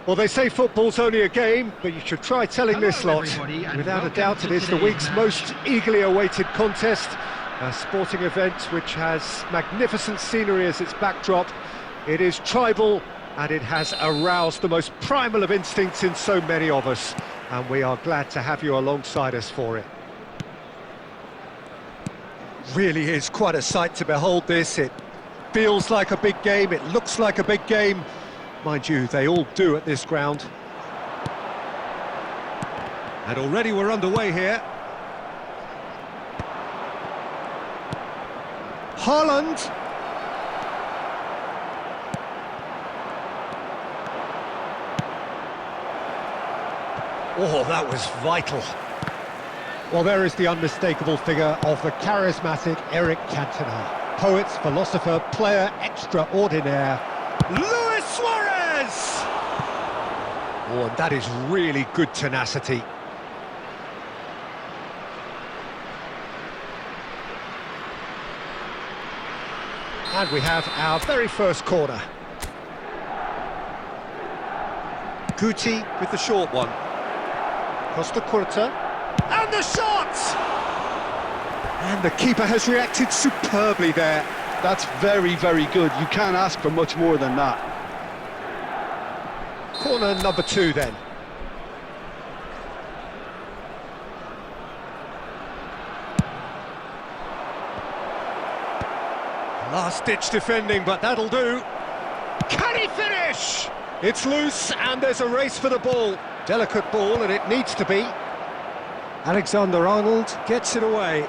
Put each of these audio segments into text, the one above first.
Well, they say football's only a game, but you should try telling this lot. Without a doubt, it is the week's most eagerly awaited contest. A sporting event which has magnificent scenery as its backdrop. It is tribal, and it has aroused the most primal of instincts in so many of us. And we are glad to have you alongside us for it. Really is quite a sight to behold this. It feels like a big game, it looks like a big game. Mind you, they all do at this ground. And already we're underway here. Haaland. Oh, that was vital. Well, there is the unmistakable figure of the charismatic Eric Cantona. Poet, philosopher, player extraordinaire, Luis Suarez! Oh, and that is really good tenacity. And we have our very first corner. Guti with the short one. Costa Curta. And the shot! And the keeper has reacted superbly there. That's very, very good. You can't ask for much more than that. Corner number 2 then. Last-ditch defending, but that'll do. Can he finish? It's loose, and there's a race for the ball. Delicate ball, and it needs to be. Alexander-Arnold gets it away.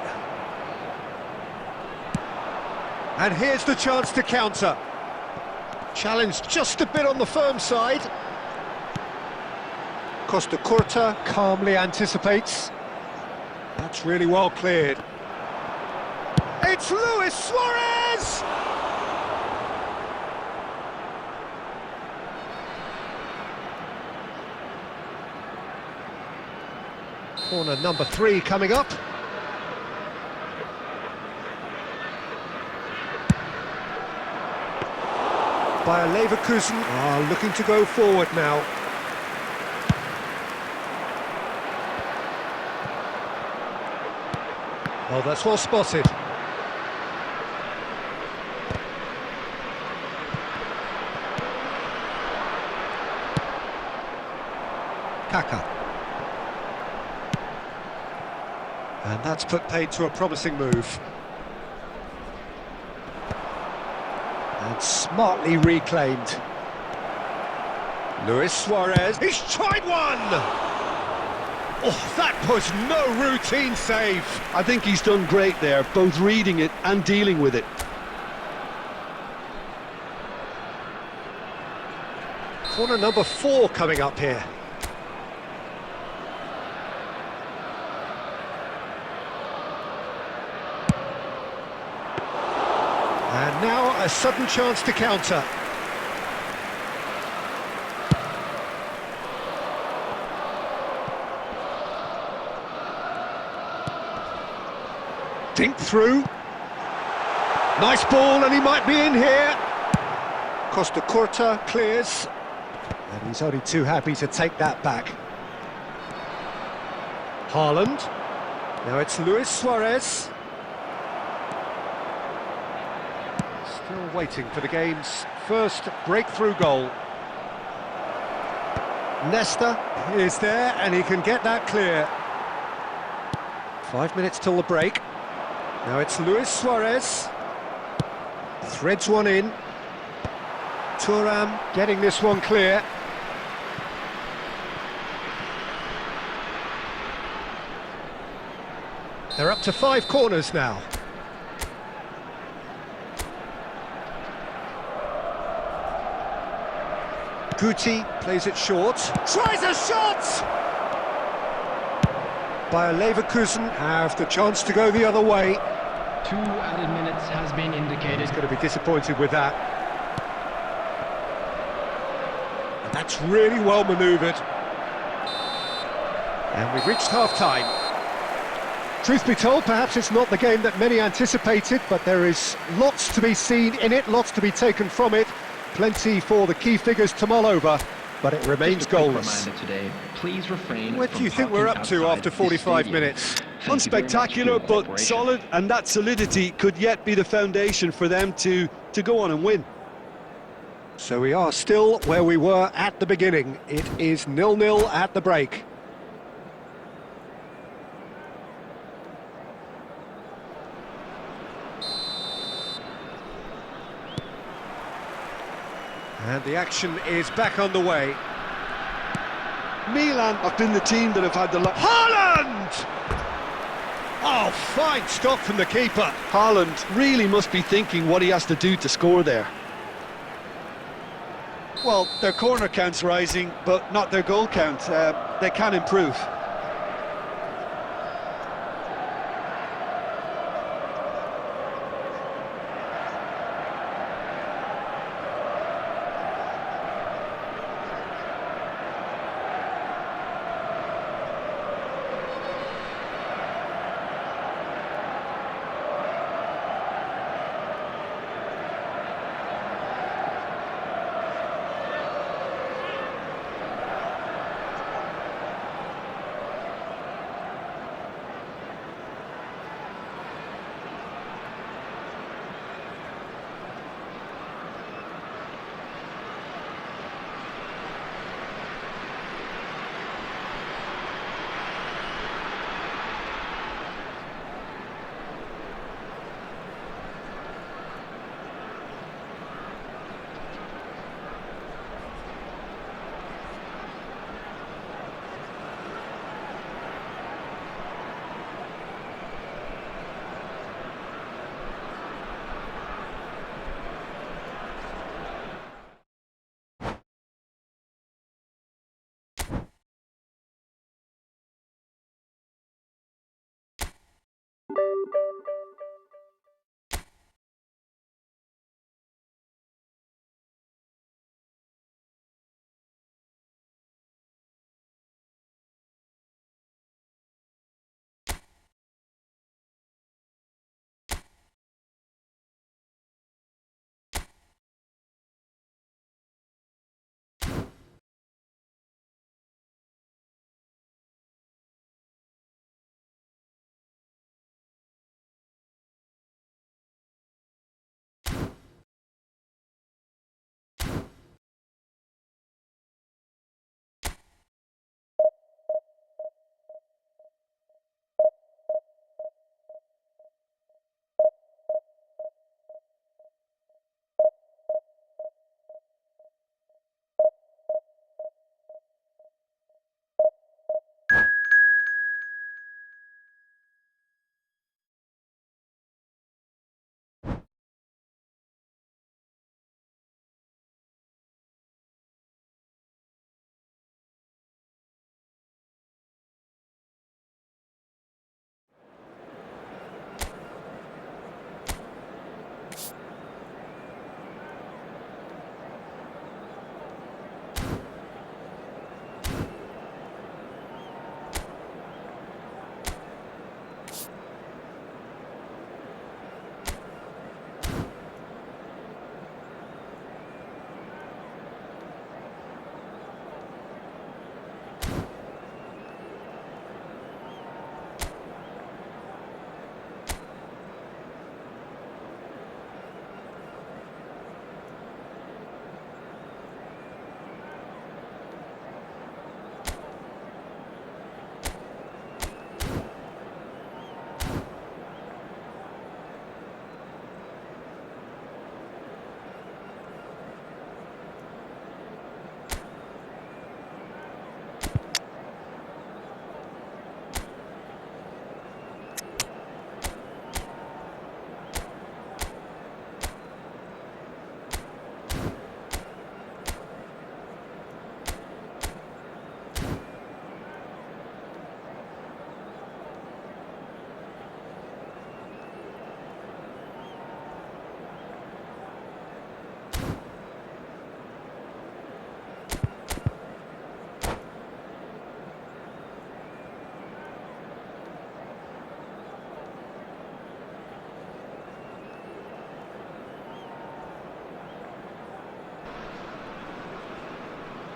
And here's the chance to counter. Challenged just a bit on the firm side. Costa Curta calmly anticipates. That's really well cleared. It's Luis Suarez! Corner number 3 coming up. Bayer Leverkusen are looking to go forward now. Oh, that's well spotted. Kaka. And that's put paid to a promising move. And smartly reclaimed. Luis Suarez, he's tried one! Oh, that was no routine save. I think he's done great there, both reading it and dealing with it. Corner number 4 coming up here. And now a sudden chance to counter. Dink through. Nice ball, and he might be in here. Costa Curta clears. And he's only too happy to take that back. Haaland. Now it's Luis Suarez. Still waiting for the game's first breakthrough goal. Nesta is there, and he can get that clear. 5 minutes till the break. Now it's Luis Suarez. Threads one in. Thuram getting this one clear. They're up to 5 corners now. Guti plays it short. Tries a shot! Bayer Leverkusen have the chance to go the other way. 2 added minutes has been indicated. He's going to be disappointed with that. And that's really well manoeuvred. And we've reached half-time. Truth be told, perhaps it's not the game that many anticipated, but there is lots to be seen in it, lots to be taken from it. Plenty for the key figures to mull over. but it remains Just a quick goalless. reminder today, please refrain What do from you think we're parking up to outside after this 45 stadium. minutes? Thank you very much for Unspectacular, your but cooperation. solid, and that solidity could yet be the foundation for them to go on and win. So we are still where we were at the beginning. It is 0-0 at the break. And the action is back on the way. Milan have been the team that have had the... Haaland! Oh, fine stop from the keeper. Haaland really must be thinking what he has to do to score there. Well, their corner count's rising, but not their goal count. They can improve.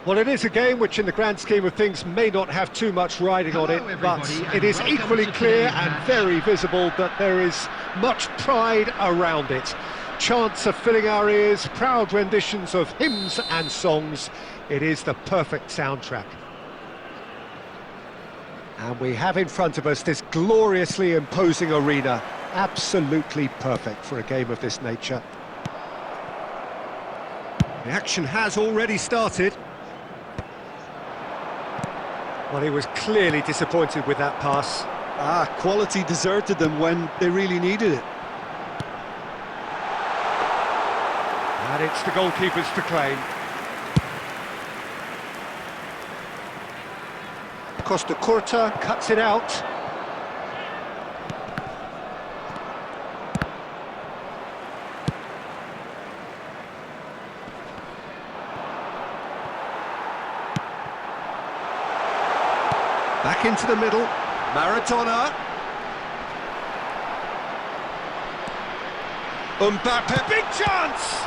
Well, it is a game which in the grand scheme of things may not have too much riding on it, but it is equally clear and very visible that there is much pride around it. Chants are filling our ears, proud renditions of hymns and songs. It is the perfect soundtrack. And we have in front of us this gloriously imposing arena, absolutely perfect for a game of this nature. The action has already started. Well, he was clearly disappointed with that pass. Quality deserted them when they really needed it. And it's the goalkeepers to claim. Costa Curta cuts it out. Back into the middle, Maradona. Mbappe, big chance!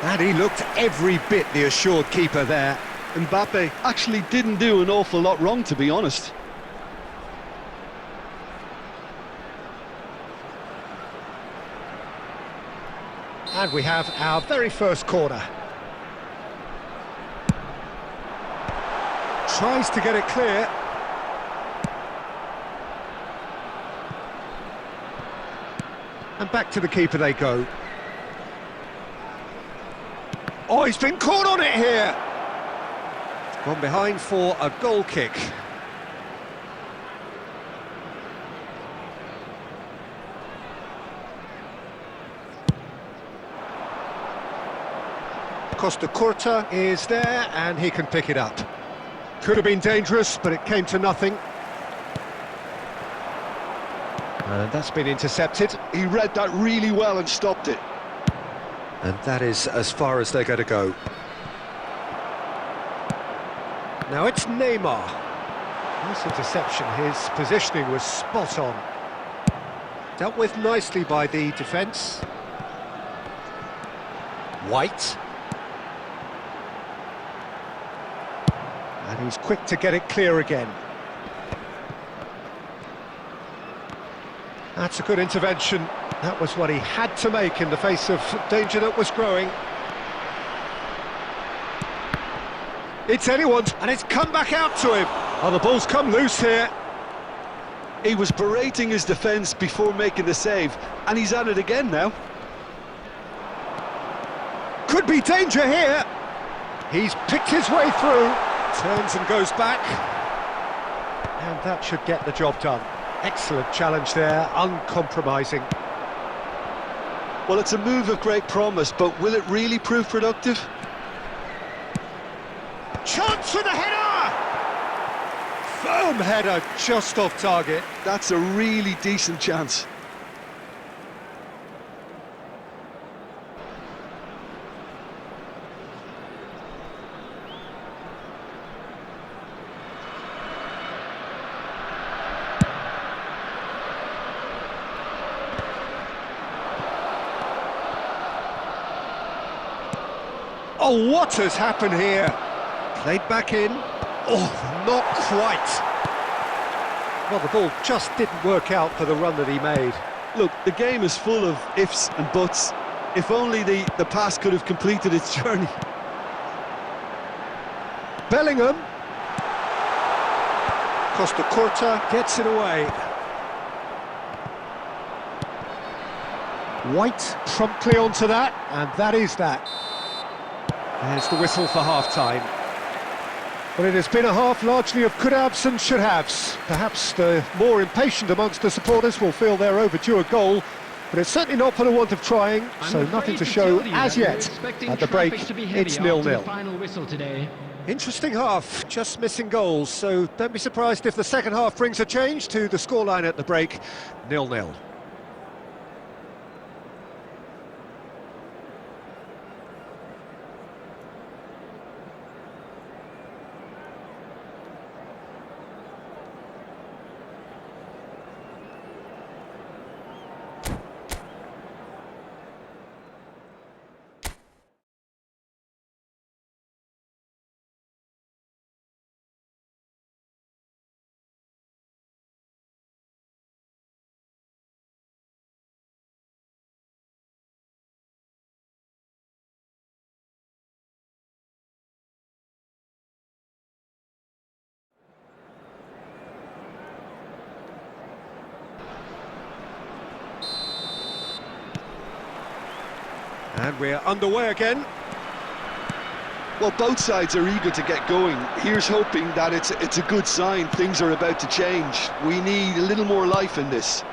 And he looked every bit the assured keeper there. Mbappe actually didn't do an awful lot wrong, to be honest. And we have our very first corner. Tries to get it clear. And back to the keeper they go. Oh, he's been caught on it here! Gone behind for a goal kick. Costa Curta is there and he can pick it up. Could have been dangerous, but it came to nothing. And that's been intercepted. He read that really well and stopped it. And that is as far as they're going to go. Now it's Neymar. Nice interception, his positioning was spot on. Dealt with nicely by the defence. White. And he's quick to get it clear again. That's a good intervention. That was what he had to make in the face of danger that was growing. It's anyone's, and it's come back out to him. Oh, the ball's come loose here. He was berating his defence before making the save, and he's at it again now. Could be danger here. He's picked his way through. Turns and goes back. And that should get the job done. Excellent challenge there, uncompromising. Well, it's a move of great promise, but will it really prove productive? Chance for the header! Firm header, just off target. That's a really decent chance. Oh, what has happened here? Played back in. Oh, not quite. Well, the ball just didn't work out for the run that he made. Look, the game is full of ifs and buts. If only the pass could have completed its journey. Bellingham. Costa Curta gets it away. White promptly onto that, and that is that. There's the whistle for half-time. Well, it has been a half largely of could-haves and should-haves. Perhaps the more impatient amongst the supporters will feel they're overdue a goal, but it's certainly not for the want of trying, so nothing to show as yet. At the break, it's 0-0. Interesting half, just missing goals, so don't be surprised if the second half brings a change to the scoreline at the break, 0-0. And we're underway again. Well, both sides are eager to get going. Here's hoping that it's a good sign. Things are about to change. We need a little more life in this.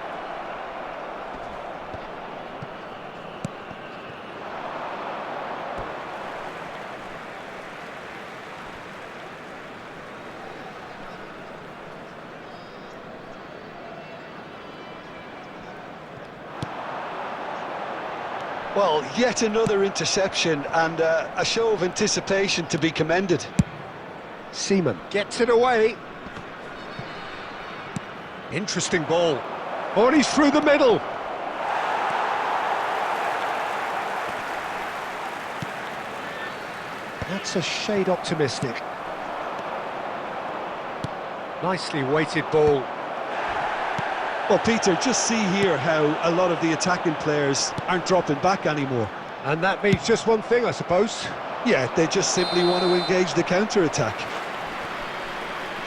Well, yet another interception and a show of anticipation to be commended. Seaman gets it away. Interesting ball. Oh, and he's through the middle. That's a shade optimistic. Nicely weighted ball. Well, Peter, just see here how a lot of the attacking players aren't dropping back anymore. And that means just one thing, I suppose. Yeah, they just simply want to engage the counter-attack.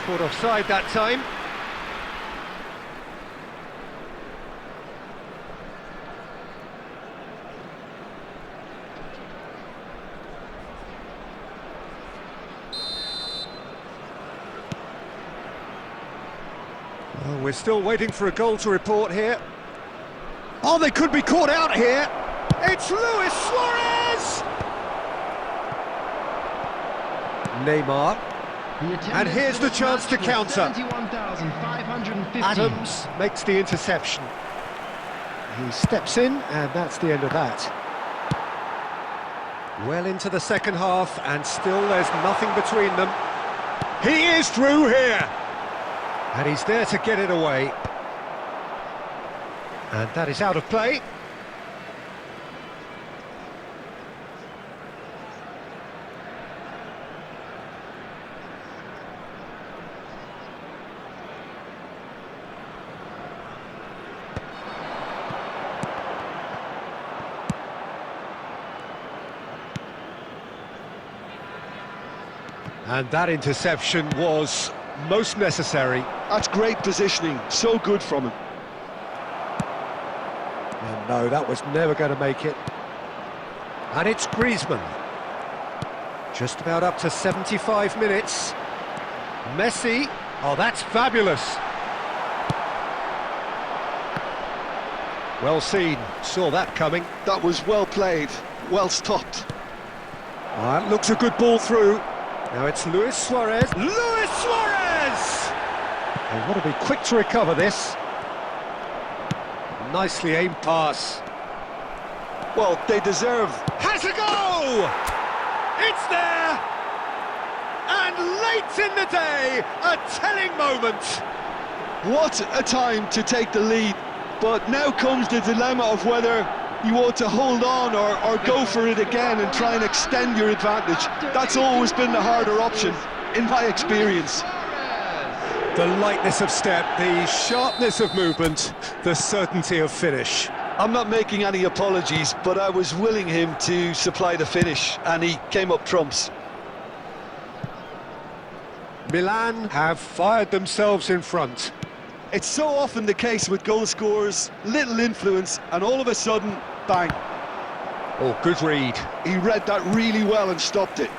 Caught offside that time. Well, we're still waiting for a goal to report here. Oh, they could be caught out here. It's Luis Suarez! Neymar. And here's the chance to counter. Adams makes the interception. He steps in, and that's the end of that. Well into the second half, and still there's nothing between them. He is through here! And he's there to get it away. And that is out of play. And that interception was most necessary. That's great positioning, so good from him. And no, that was never going to make it. And it's Griezmann. Just about up to 75 minutes. Messi. Oh, that's fabulous. Well seen. Saw that coming. That was well played, well stopped. Oh, that looks a good ball through. Now it's Luis Suarez. Luis Suarez! They want to be quick to recover this. Nicely aimed pass. Well, they deserve... Has a go! It's there! And late in the day, a telling moment. What a time to take the lead. But now comes the dilemma of whether you ought to hold on or go for it again and try and extend your advantage. That's always been the harder option, in my experience. The lightness of step, the sharpness of movement, the certainty of finish. I'm not making any apologies, but I was willing him to supply the finish, and he came up trumps. Milan have fired themselves in front. It's so often the case with goal scorers, little influence, and all of a sudden, bang. Oh, good read. He read that really well and stopped it.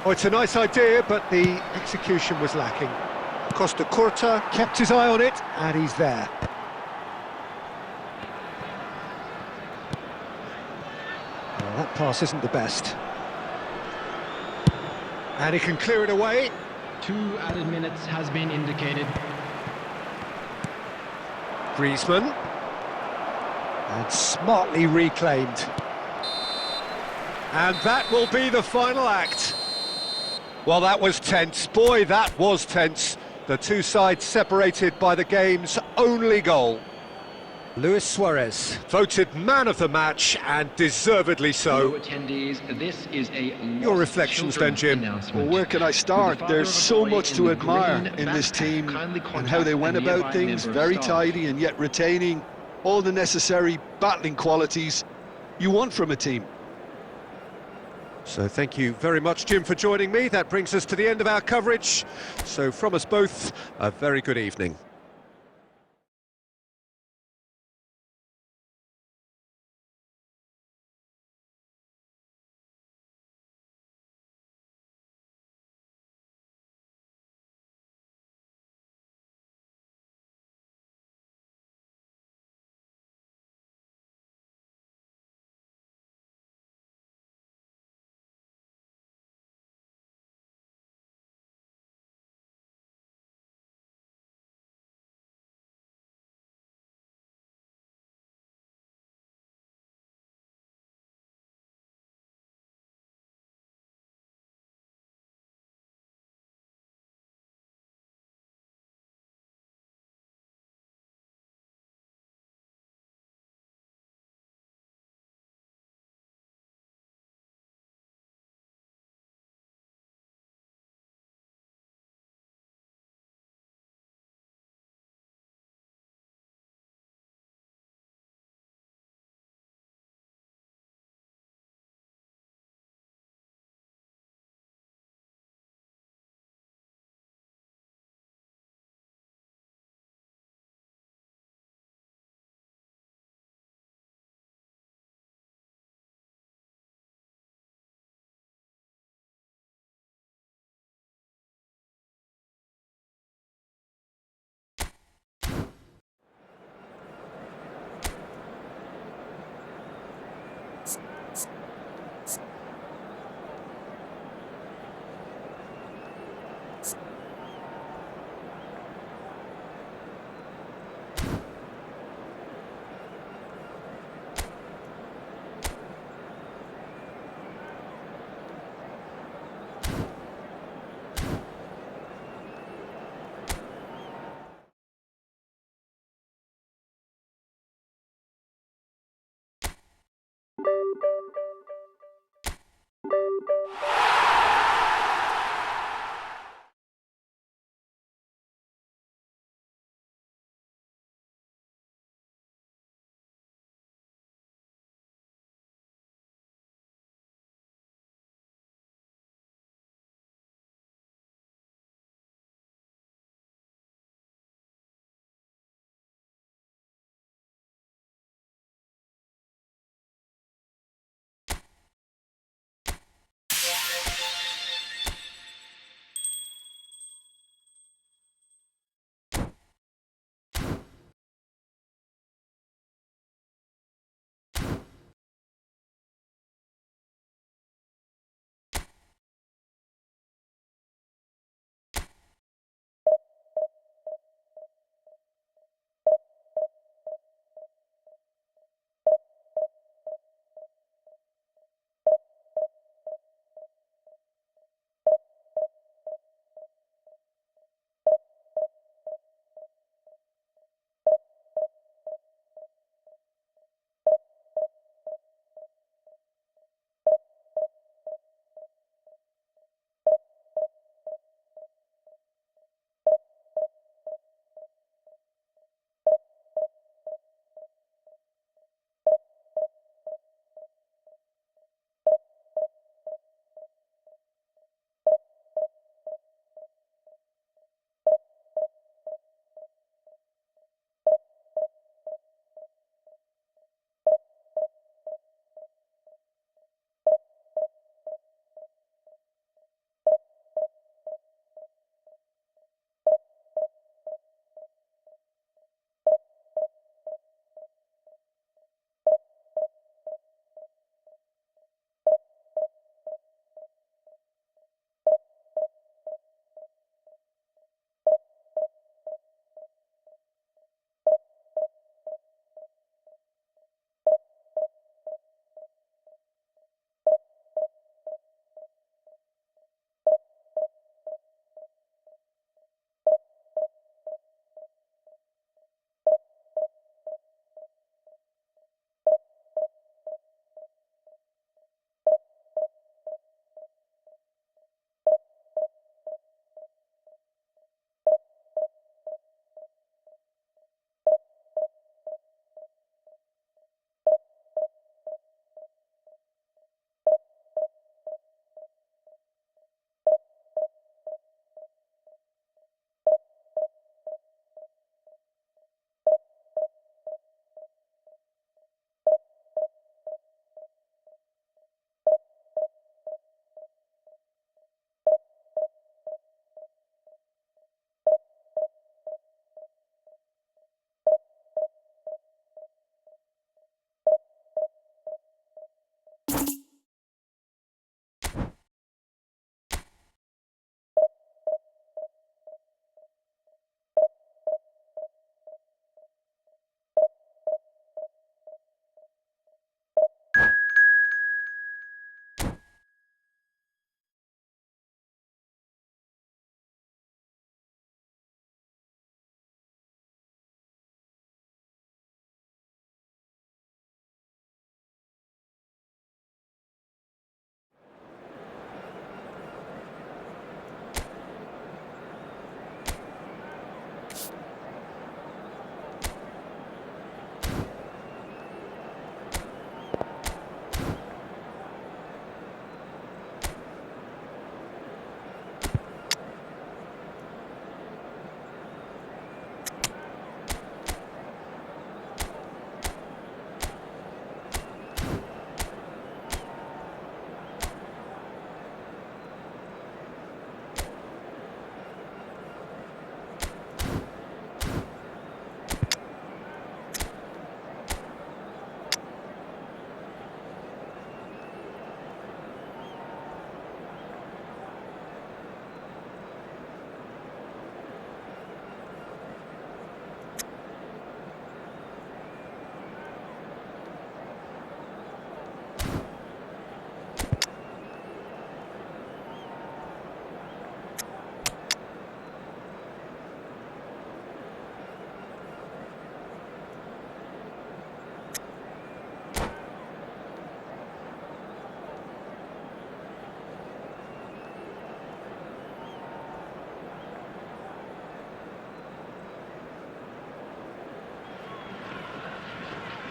Oh, it's a nice idea, but the execution was lacking. Costa Curta kept his eye on it, and he's there. Well, that pass isn't the best. And he can clear it away. 2 added minutes has been indicated. Griezmann. And smartly reclaimed. And that will be the final act. Well, that was tense. Boy, that was tense. The two sides separated by the game's only goal. Luis Suarez, voted man of the match, and deservedly so. Attendees, this is a Your reflections then, Jim? Well, where can I start? There's so much to admire in this team and how they went about things, very tidy and yet retaining all the necessary battling qualities you want from a team. So thank you very much, Jim, for joining me. That brings us to the end of our coverage. So from us both, a very good evening.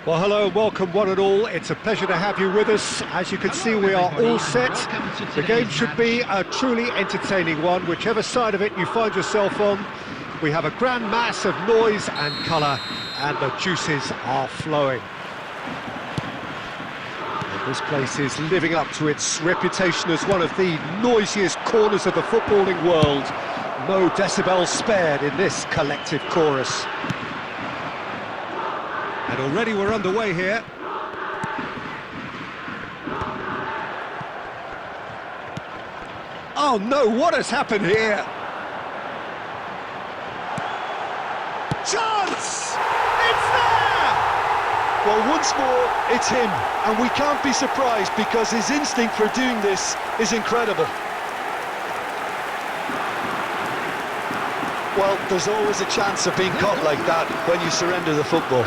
Well, hello and welcome one and all. It's a pleasure to have you with us. As you can see, we are all set. The game should be a truly entertaining one, whichever side of it you find yourself on. We have a grand mass of noise and colour, and the juices are flowing. And this place is living up to its reputation as one of the noisiest corners of the footballing world. No decibels spared in this collective chorus. And already we're underway here. Oh no, what has happened here? Chance! It's there! Well, once more, it's him, and we can't be surprised because his instinct for doing this is incredible. Well, there's always a chance of being caught like that when you surrender the football.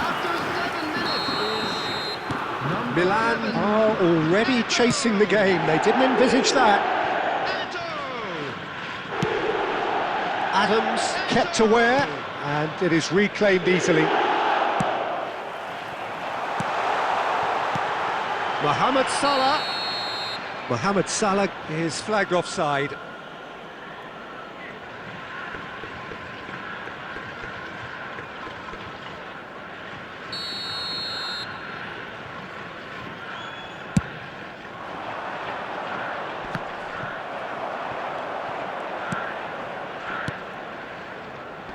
Milan are already chasing the game. They didn't envisage that. Adams kept aware, and it is reclaimed easily. Mohamed Salah. Mohamed Salah is flagged offside.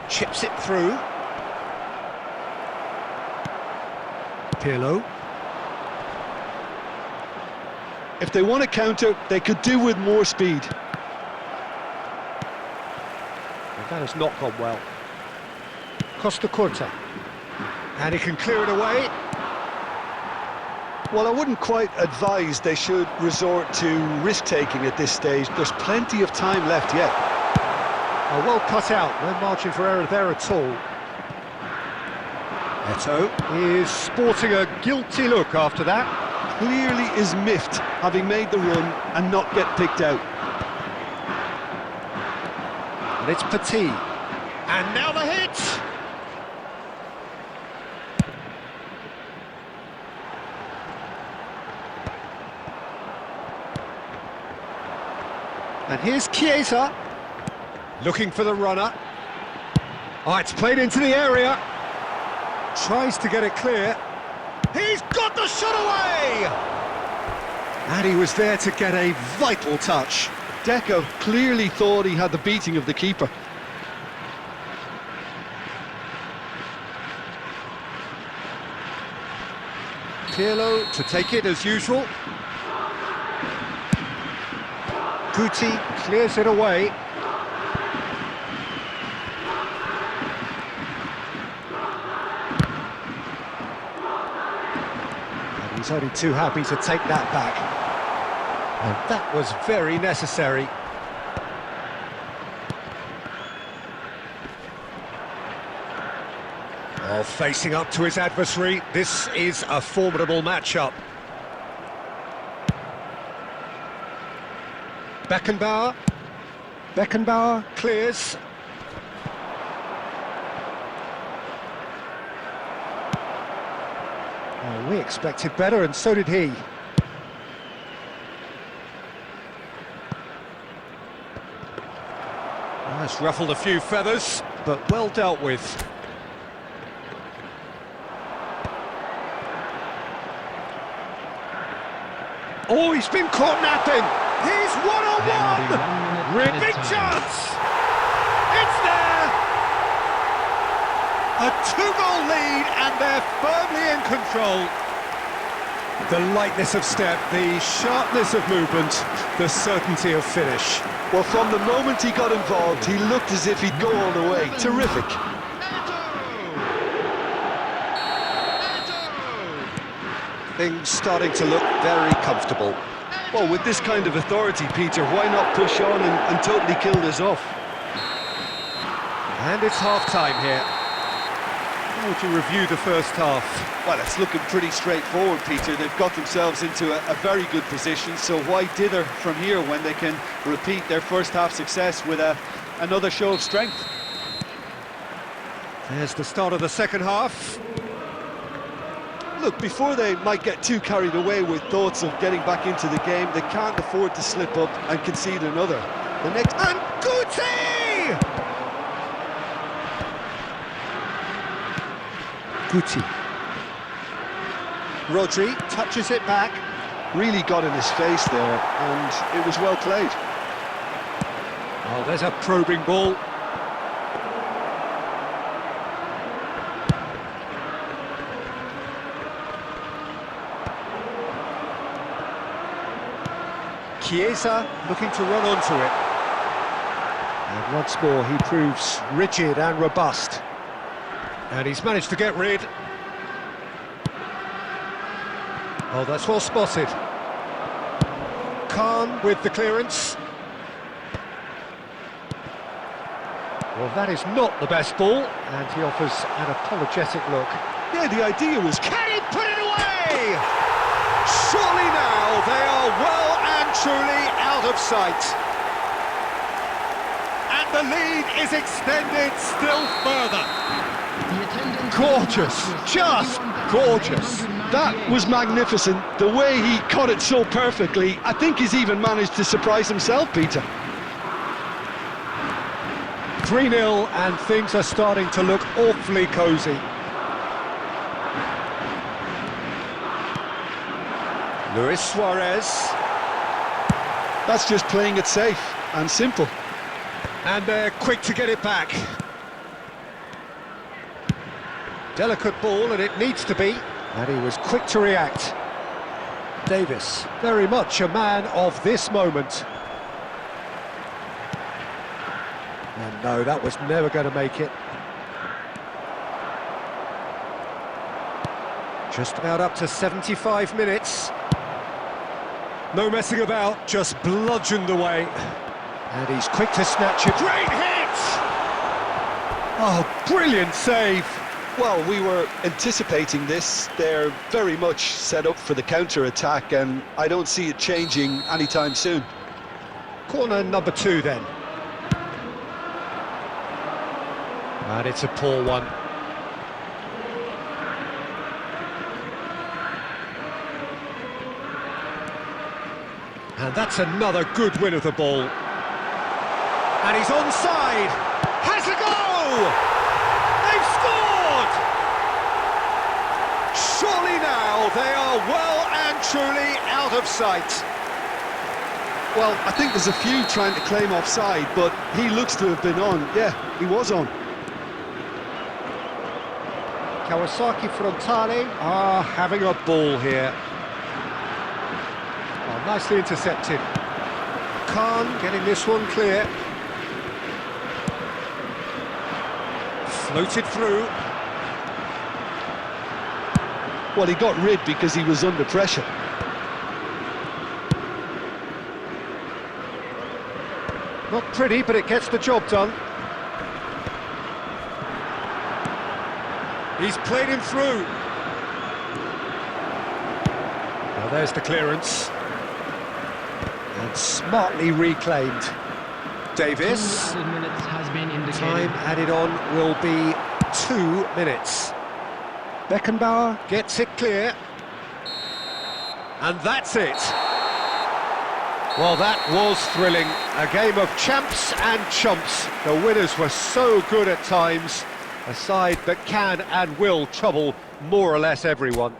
Chips it through. Pirlo. If they want to counter, they could do with more speed. And that has not gone well. Costa Curta. And he can clear it away. Well, I wouldn't quite advise they should resort to risk-taking at this stage. There's plenty of time left yet. Well cut out, no margin for error there at all. Eto'o is sporting a guilty look after that. Clearly is miffed, having made the run and not get picked out. And it's Petit. And now the hit! And here's Chiesa. Looking for the runner. Oh, it's played into the area. Tries to get it clear. He's got the shot away! And he was there to get a vital touch. Deco clearly thought he had the beating of the keeper. Pirlo to take it as usual. Guti clears it away. He's only too happy to take that back. And that was very necessary. Oh, facing up to his adversary, this is a formidable matchup. Beckenbauer. Beckenbauer clears. Oh, we expected better, and so did he. Oh, it's ruffled a few feathers, but well dealt with. Oh, he's been caught napping! He's one-on-one! Big chance! It's there! A two-goal lead, and they're firmly in control. The lightness of step, the sharpness of movement, the certainty of finish. Well, from the moment he got involved, he looked as if he'd go all the way. Terrific. Things starting to look very comfortable. Well, with this kind of authority, Peter, why not push on and totally kill this off? And it's half-time here. How would you review the first half? Well, it's looking pretty straightforward, Peter. They've got themselves into a very good position, so why dither from here when they can repeat their first half success with another show of strength? There's the start of the second half. Look, before they might get too carried away with thoughts of getting back into the game, they can't afford to slip up and concede another. The next... And Guti! Guti. Rodri touches it back. Really got in his face there, and it was well played. Oh, there's a probing ball. Chiesa looking to run onto it. And once more he proves rigid and robust. And he's managed to get rid. Oh, that's well spotted. Khan with the clearance. Well, that is not the best ball, and he offers an apologetic look. Yeah, the idea was... Can he put it away? Surely now they are well and truly out of sight. And the lead is extended still further. Gorgeous, just gorgeous. That was magnificent. The way he caught it so perfectly, I think he's even managed to surprise himself, Peter. 3-0 and things are starting to look awfully cosy. Luis Suarez. That's just playing it safe and simple. And they're quick to get it back. Delicate ball, and it needs to be. And he was quick to react. Davis, very much a man of this moment. And no, that was never going to make it. Just about up to 75 minutes. No messing about, just bludgeoned away. And he's quick to snatch it. Great hit! Oh, brilliant save. Well, we were anticipating this. They're very much set up for the counter-attack, and I don't see it changing anytime soon. Corner number 2 then. And it's a poor one. And that's another good win of the ball. And he's onside. Has a go! They've scored! Surely now they are well and truly out of sight. Well, I think there's a few trying to claim offside, but he looks to have been on. Yeah, he was on. Kawasaki Frontale are having a ball here. Oh, nicely intercepted. Khan getting this one clear. Floated through. Well, he got rid because he was under pressure. Not pretty, but it gets the job done. He's played him through. Now there's the clearance. And smartly reclaimed. Davis. Time added on will be 2 minutes. Beckenbauer gets it clear. And that's it. Well, that was thrilling. A game of champs and chumps. The winners were so good at times. A side that can and will trouble more or less everyone.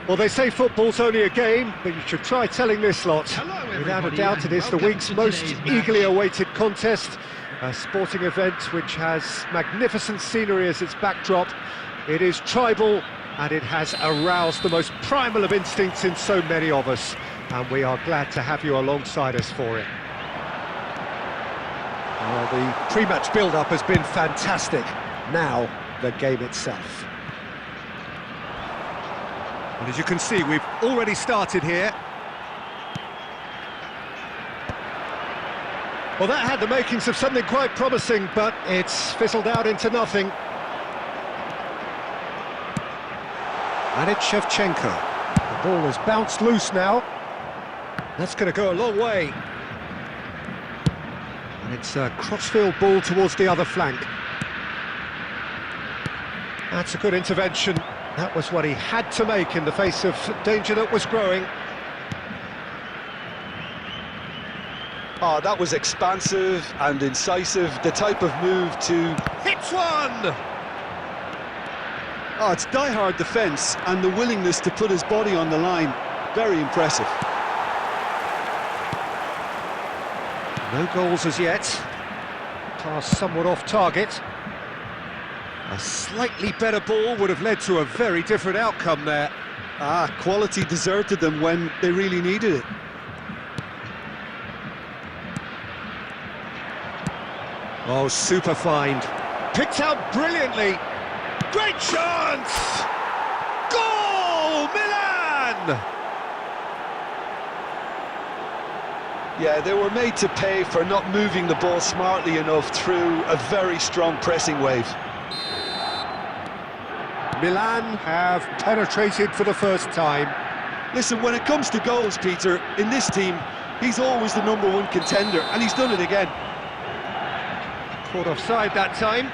Well, they say football's only a game, but you should try telling this lot. Hello, Without a everybody, doubt, it and is the welcome week's to most today's eagerly match. awaited contest. A sporting event which has magnificent scenery as its backdrop. It is tribal, and it has aroused the most primal of instincts in so many of us. And we are glad to have you alongside us for it. Well, the pre-match build-up has been fantastic. Now, the game itself. And as you can see, we've already started here. Well, that had the makings of something quite promising, but it's fizzled out into nothing. And it's Shevchenko. The ball has bounced loose now. That's going to go a long way. And it's a crossfield ball towards the other flank. That's a good intervention. That was what he had to make in the face of danger that was growing. Oh, that was expansive and incisive, the type of move to... Hits one! Oh, it's die-hard defence and the willingness to put his body on the line. Very impressive. No goals as yet. Pass somewhat off target. A slightly better ball would have led to a very different outcome there. Ah, quality deserted them when they really needed it. Oh, super find. Picked out brilliantly. Great chance! Goal! Milan! Yeah, they were made to pay for not moving the ball smartly enough through a very strong pressing wave. Milan have penetrated for the first time. Listen, when it comes to goals, Peter, in this team, he's always the #1 contender, and he's done it again. Caught offside that time.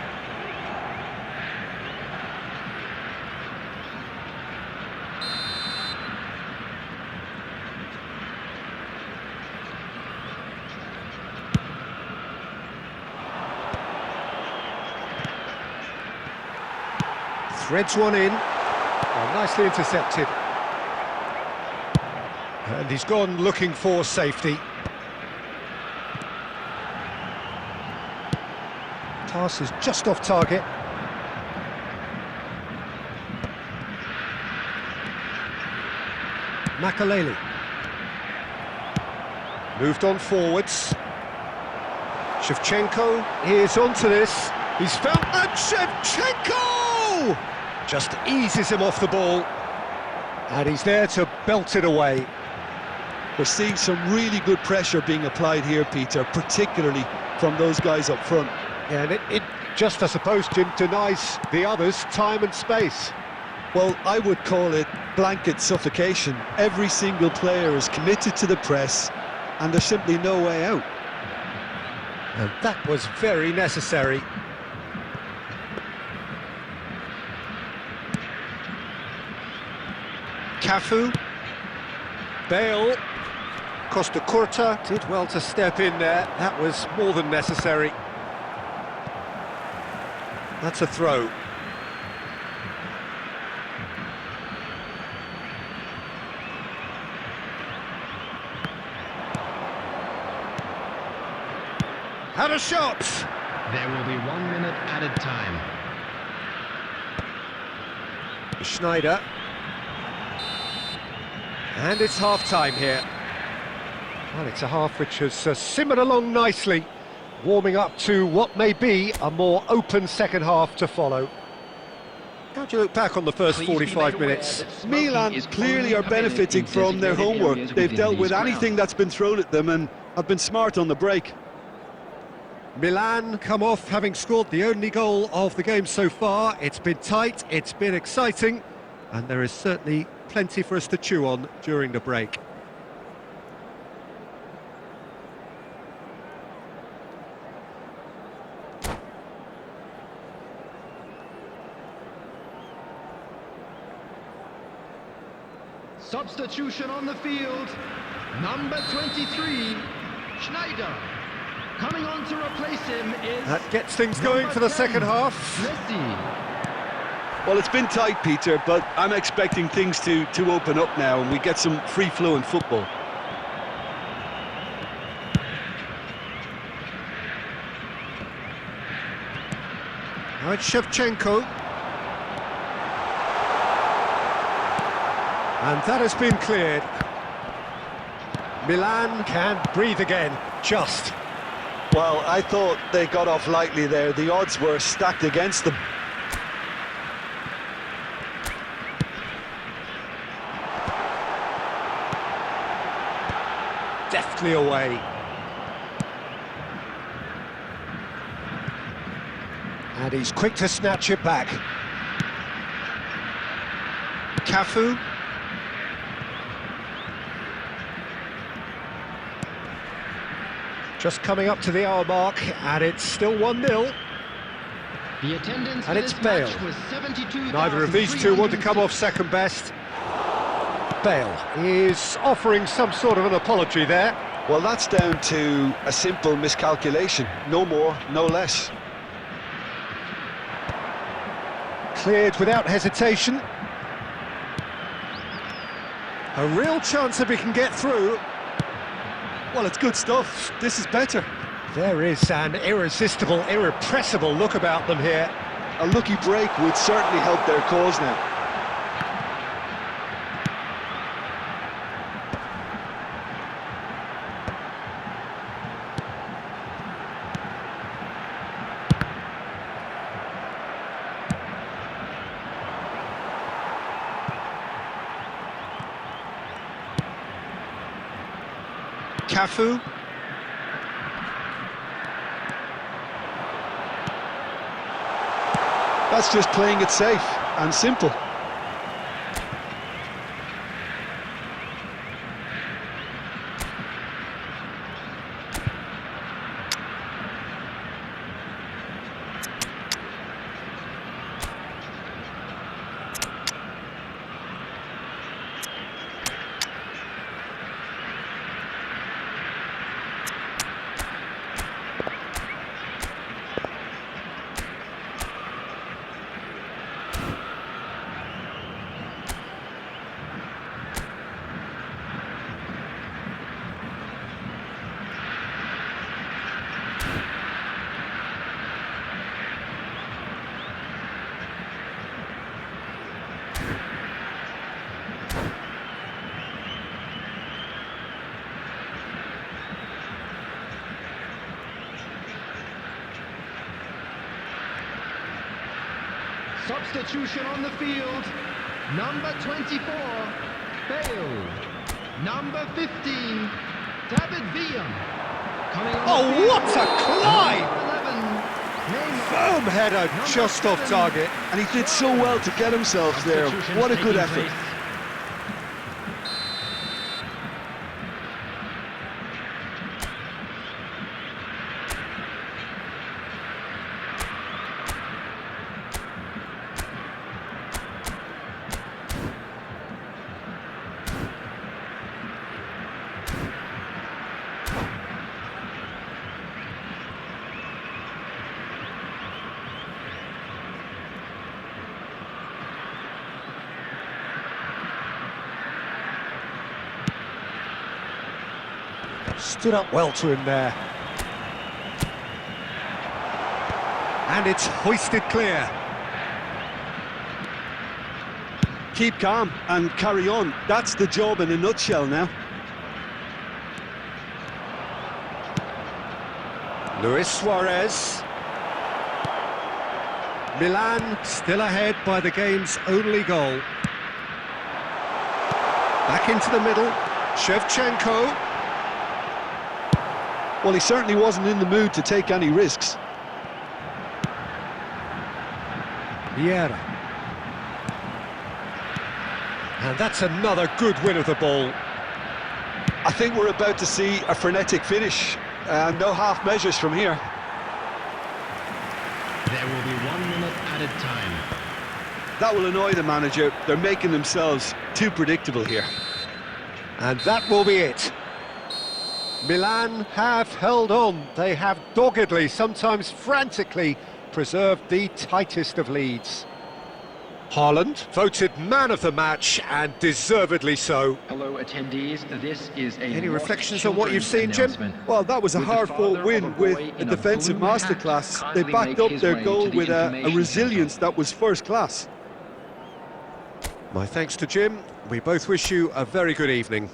Threads one in. Oh, nicely intercepted. And he's gone looking for safety. Pass is just off target. Makaleli. Moved on forwards. Shevchenko is onto this. He's found... And Shevchenko! Just eases him off the ball. And he's there to belt it away. We're seeing some really good pressure being applied here, Peter, particularly from those guys up front. Yeah, and it just, I suppose, Jim, denies the others time and space. Well, I would call it blanket suffocation. Every single player is committed to the press, and there's simply no way out. And that was very necessary. Cafu. Bale. Costa Curta did well to step in there. That was more than necessary. That's a throw. Had a shot! There will be 1 minute added time. Schneider. And it's half-time here. Well, it's a half which has simmered along nicely, warming up to what may be a more open second half to follow. How do you look back on the first 45 minutes? Milan clearly are benefiting from their homework. They've dealt with anything that's been thrown at them and have been smart on the break. Milan come off having scored the only goal of the game so far. It's been tight, it's been exciting, and there is certainly plenty for us to chew on during the break. Substitution on the field. Number 23, Schneider. Coming on to replace him is... That gets things going for the second half. Messi. Well, it's been tight, Peter, but I'm expecting things to open up now and we get some free-flowing football. Now it's Shevchenko. And that has been cleared. Milan can breathe again, just. Well, I thought they got off lightly there. The odds were stacked against them. Deftly away. And he's quick to snatch it back. Cafu. Just coming up to the hour mark, and it's still 1-0. The attendance And for it's this Bale. match was 72,360. Neither of these two want to come off second best. Bale is offering some sort of an apology there. Well, that's down to a simple miscalculation. No more, no less. Cleared without hesitation. A real chance if he can get through. Well, it's good stuff. This is better. There is an irresistible, irrepressible look about them here. A lucky break would certainly help their cause now. Cafu. That's just playing it safe and simple. Substitution on the field. Number 24, Bale. Number 15, David Villa. Coming on Oh, the field, what a climb! number 11, Neymar. Firm header, just off target. And he did so well to get himself there. What a good effort. Stood up well to him there. And it's hoisted clear. Keep calm and carry on. That's the job in a nutshell now. Luis Suarez. Milan still ahead by the game's only goal. Back into the middle. Shevchenko. Well, he certainly wasn't in the mood to take any risks. Vieira. And that's another good win of the ball. I think we're about to see a frenetic finish. No half measures from here. There will be 1 minute added time. That will annoy the manager. They're making themselves too predictable here. And that will be it. Milan have held on. They have doggedly, sometimes frantically, preserved the tightest of leads. Haaland, voted man of the match, and deservedly so. Hello attendees, this is a Any reflections on what you've seen, Jim? Well, that was a hard-fought win with a defensive masterclass. They backed up their goal with a resilience that was first class. My thanks to Jim. We both wish you a very good evening.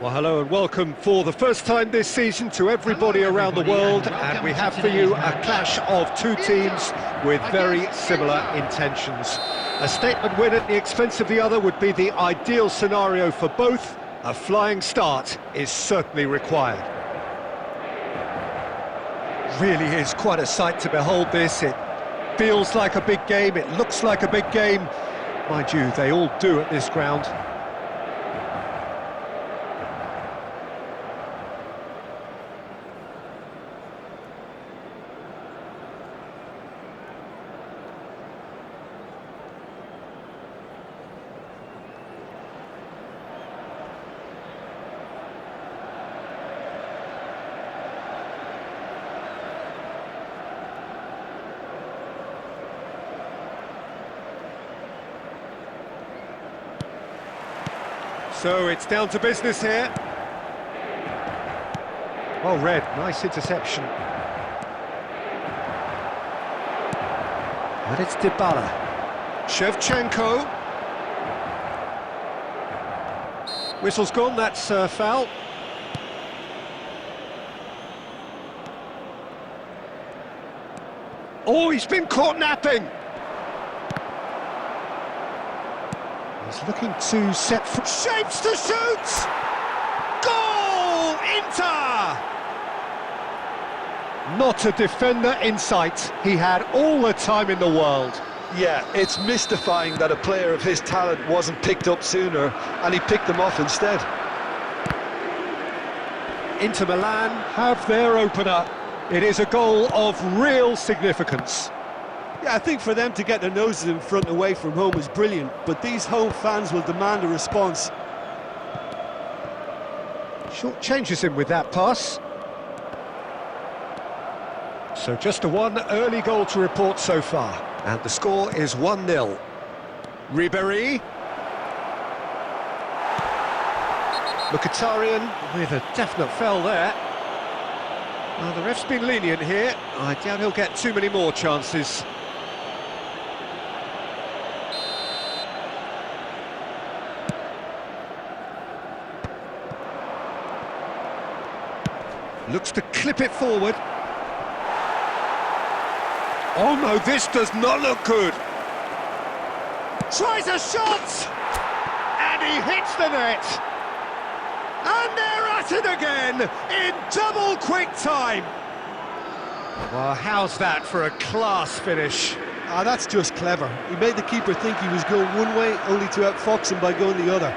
Well, hello and welcome for the first time this season to everybody around the world, and we have for you a clash of two teams with very similar intentions. A statement win at the expense of the other would be the ideal scenario for both, A flying start is certainly required. Really is quite a sight to behold this. It feels like a big game, it looks like a big game. Mind you, they all do at this ground. So it's down to business here. Well read, nice interception. And it's Dybala. Shevchenko. Whistle's gone, that's foul. Oh, he's been caught napping. He's looking to set for shapes to shoot! Goal! Inter! Not a defender in sight. He had all the time in the world. Yeah, it's mystifying that a player of his talent wasn't picked up sooner, and he picked them off instead. Inter Milan have their opener. It is a goal of real significance. Yeah, I think for them to get their noses in front away from home is brilliant, but these home fans will demand a response. Short changes him with that pass. So just a one early goal to report so far, and the score is 1-0. Ribéry. Mkhitaryan with a definite foul there. Well, the ref's been lenient here. I doubt he'll get too many more chances. Looks to clip it forward. Oh no, this does not look good. Tries a shot! And he hits the net! And they're at it again, in double quick time! Well, how's that for a class finish? Ah, that's just clever. He made the keeper think he was going one way, only to outfox him by going the other.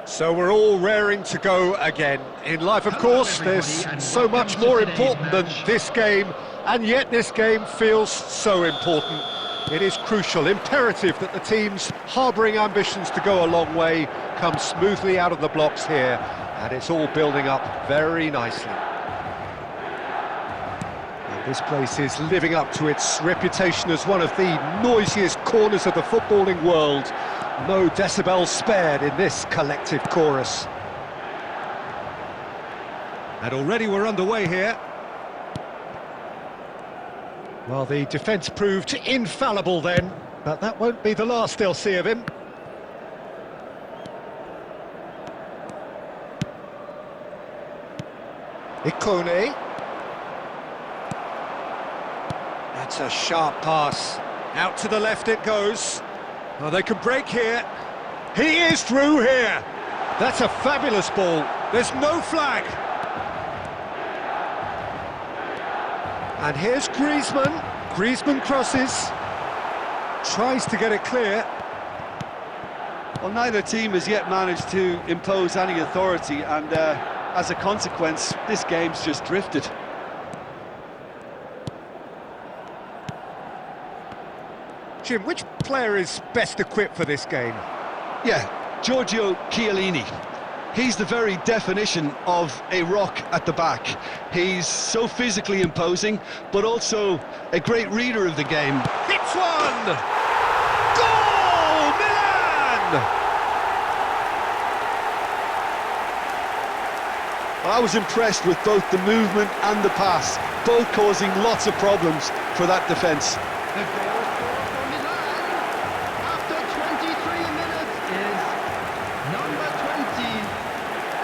So we're all raring to go again. In life, of course, there's so much more important than this game, and yet this game feels so important. It is crucial, imperative that the teams harbouring ambitions to go a long way come smoothly out of the blocks here, and it's all building up very nicely. And this place is living up to its reputation as one of the noisiest corners of the footballing world. No decibels spared in this collective chorus. And already we're underway here. Well, the defence proved infallible then. But that won't be the last they'll see of him. Ikone. That's a sharp pass. Out to the left it goes. Oh, they can break here. He is through here. That's a fabulous ball. There's no flag. And here's Griezmann. Griezmann crosses. Tries to get it clear. Well, neither team has yet managed to impose any authority, and as a consequence, this game's just drifted. Jim, which player is best equipped for this game? Yeah, Giorgio Chiellini. He's the very definition of a rock at the back. He's so physically imposing, but also a great reader of the game. Hits one! Goal! Milan! I was impressed with both the movement and the pass, both causing lots of problems for that defence. The goal scorer for Milan after 23 minutes is number 20, efootball.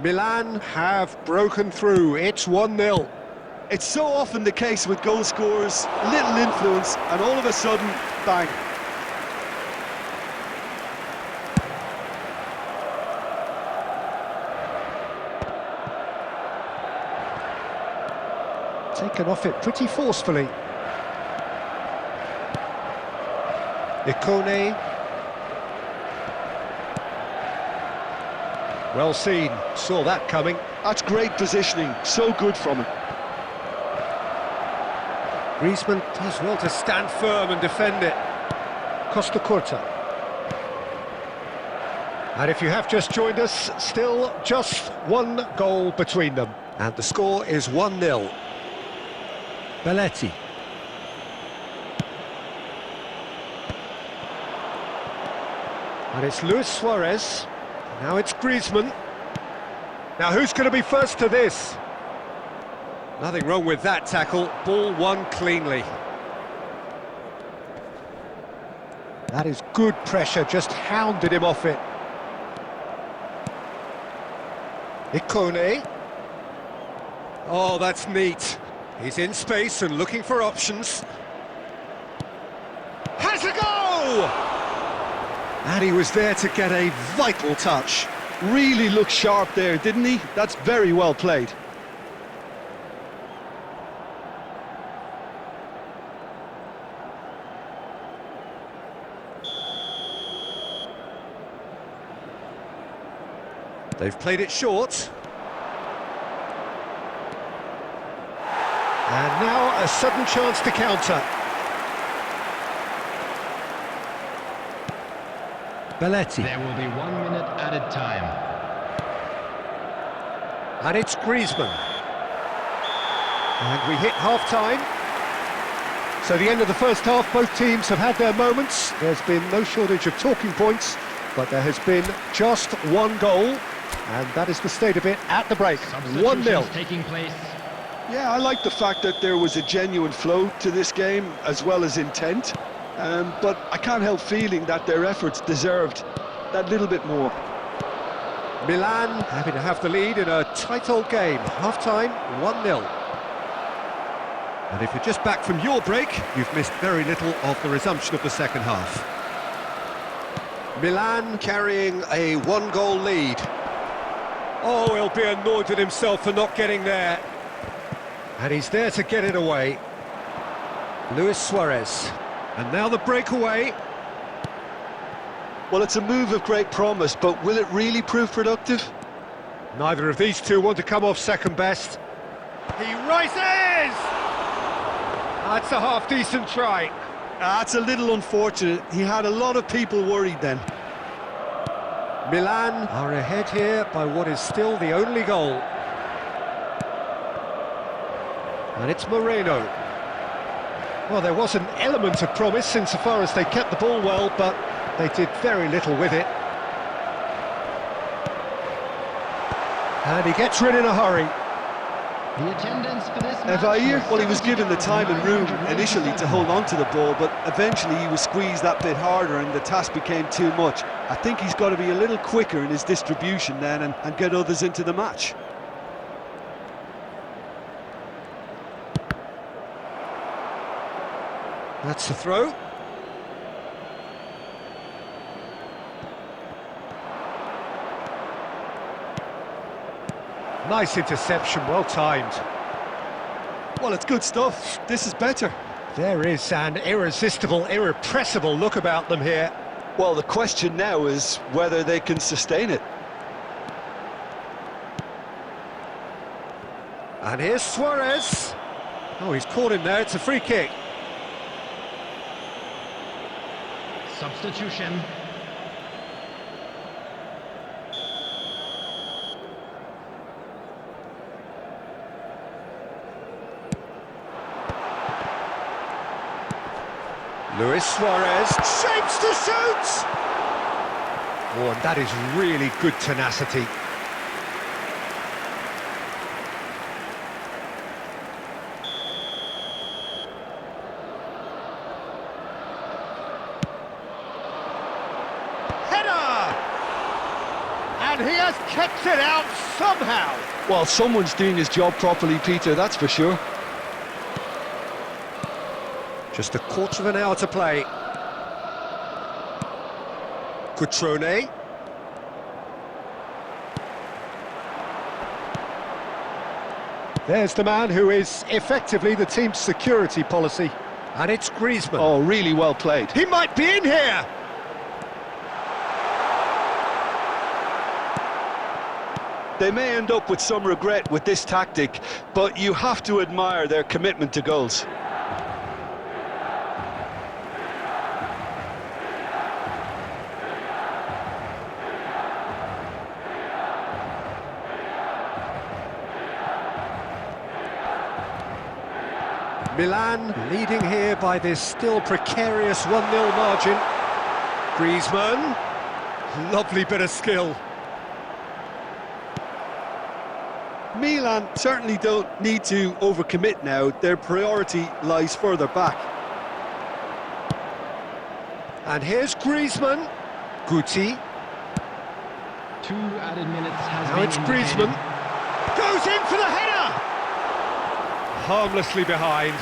Milan have broken through. It's 1-0. It's so often the case with goal scorers, little influence, and all of a sudden, bang. Taken off it pretty forcefully. Ikone. Well seen, saw that coming. That's great positioning, so good from him. Griezmann does well to stand firm and defend it. Costa Curta. And if you have just joined us, still just one goal between them. And the score is 1-0. Belletti. And it's Luis Suarez. Now it's Griezmann. Now who's going to be first to this? Nothing wrong with that tackle. Ball won cleanly. That is good pressure, just hounded him off it. Ikone. Oh, that's neat. He's in space and looking for options. Has a go! And he was there to get a vital touch. Really looked sharp there, didn't he? That's very well played. They've played it short. And now a sudden chance to counter. Belletti. There will be 1 minute added time. And it's Griezmann. And we hit half-time. So the end of the first half, both teams have had their moments. There's been no shortage of talking points, but there has been just one goal, and that is the state of it at the break. 1-0. Taking place. Yeah, I like the fact that there was a genuine flow to this game, as well as intent. But I can't help feeling that their efforts deserved that little bit more. Milan happy to have the lead in a tight old game. Half-time, 1-0. And if you're just back from your break, you've missed very little of the resumption of the second half. Milan carrying a one-goal lead. Oh, he'll be annoyed with himself for not getting there. And he's there to get it away. Luis Suarez. And now the breakaway. Well, it's a move of great promise, but will it really prove productive? Neither of these two want to come off second best. He rises! That's a half-decent try. That's a little unfortunate. He had a lot of people worried then. Milan are ahead here by what is still the only goal. And it's Moreno. Well, there was an element of promise insofar as they kept the ball well, but they did very little with it. And he gets rid in a hurry. The attendance for this match Efootball, well, he was was given the time and room initially to hold on to the ball, but eventually he was squeezed that bit harder and the task became too much. I think he's got to be a little quicker in his distribution then and get others into the match. That's the throw. Nice interception, well timed. Well, it's good stuff. This is better. There is an irresistible, irrepressible look about them here. Well, the question now is whether they can sustain it. And here's Suarez. Oh, he's caught him there, it's a free kick. Substitution. Luis Suarez shapes to shoot! Oh, and that is really good tenacity. Header! And he has kept it out somehow. Well, someone's doing his job properly, Peter, that's for sure. Just a quarter of an hour to play. Cutrone. There's the man who is effectively the team's security policy. And it's Griezmann. Oh, really well played. He might be in here! They may end up with some regret with this tactic, but you have to admire their commitment to goals. Milan leading here by this still precarious 1-0 margin. Griezmann, lovely bit of skill. Milan certainly don't need to overcommit now. Their priority lies further back. And here's Griezmann. Guti. 2 added minutes has Now been it's indicated. Griezmann. Goes in for the header! Harmlessly behind.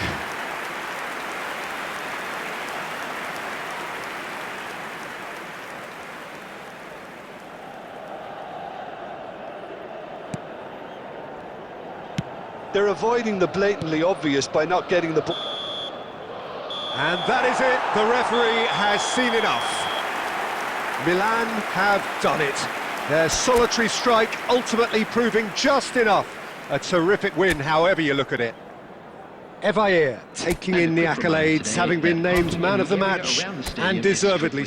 They're avoiding the blatantly obvious by not getting the ball. And that is it. The referee has seen enough. Milan have done it. Their solitary strike ultimately proving just enough. A terrific win, however you look at it. Efootball taking in the accolades, having been named man of the match, and deservedly